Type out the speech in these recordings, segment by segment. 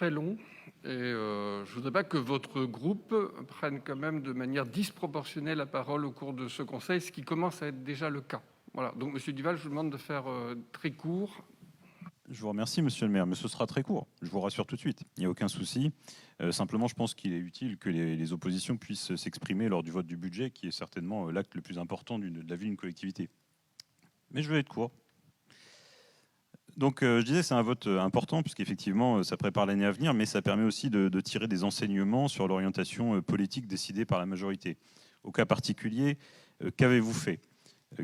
très long et je ne voudrais pas que votre groupe prenne quand même de manière disproportionnée la parole au cours de ce conseil, ce qui commence à être déjà le cas. Voilà, donc Monsieur Duval, je vous demande de faire très court. Je vous remercie, monsieur le maire, mais ce sera très court. Je vous rassure tout de suite. Il n'y a aucun souci. Simplement, je pense qu'il est utile que les oppositions puissent s'exprimer lors du vote du budget, qui est certainement l'acte le plus important de la vie d'une collectivité. Mais je vais être court. Donc, je disais, c'est un vote important, puisqu'effectivement, ça prépare l'année à venir, mais ça permet aussi de tirer des enseignements sur l'orientation politique décidée par la majorité. Au cas particulier, qu'avez-vous fait ?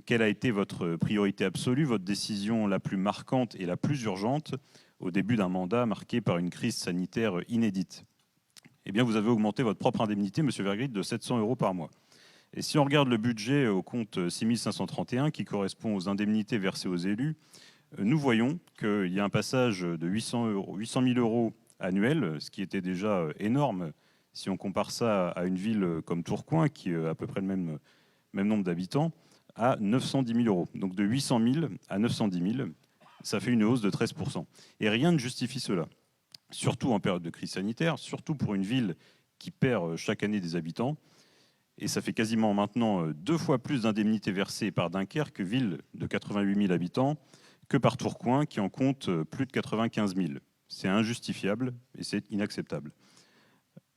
Quelle a été votre priorité absolue, votre décision la plus marquante et la plus urgente au début d'un mandat marqué par une crise sanitaire inédite? Eh bien, vous avez augmenté votre propre indemnité, monsieur Vergrit, de 700 € par mois. Et si on regarde le budget au compte 6531, qui correspond aux indemnités versées aux élus, nous voyons qu'il y a un passage de 800 000 € annuels, ce qui était déjà énorme si on compare ça à une ville comme Tourcoing, qui a à peu près le même nombre d'habitants, à 910 000 €. Donc de 800 000 à 910 000, ça fait une hausse de 13%. Et rien ne justifie cela, surtout en période de crise sanitaire, surtout pour une ville qui perd chaque année des habitants. Et ça fait quasiment maintenant 2 fois plus d'indemnités versées par Dunkerque, ville de 88 000 habitants, que par Tourcoing, qui en compte plus de 95 000. C'est injustifiable et c'est inacceptable.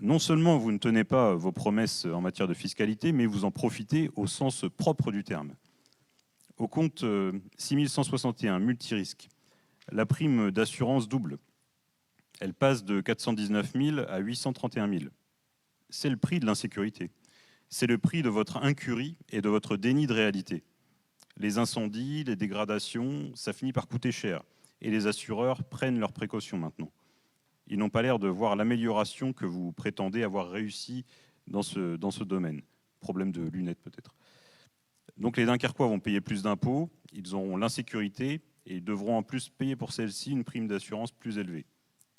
Non seulement vous ne tenez pas vos promesses en matière de fiscalité, mais vous en profitez au sens propre du terme. Au compte 6161, multirisque, la prime d'assurance double. Elle passe de 419 000 à 831 000. C'est le prix de l'insécurité. C'est le prix de votre incurie et de votre déni de réalité. Les incendies, les dégradations, ça finit par coûter cher. Et les assureurs prennent leurs précautions maintenant. Ils n'ont pas l'air de voir l'amélioration que vous prétendez avoir réussi dans ce domaine. Problème de lunettes peut-être. Donc les Dunkerquois vont payer plus d'impôts, ils auront l'insécurité et ils devront en plus payer pour celle-ci une prime d'assurance plus élevée.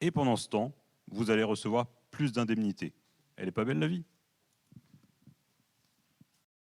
Et pendant ce temps, vous allez recevoir plus d'indemnités. Elle n'est pas belle la vie ?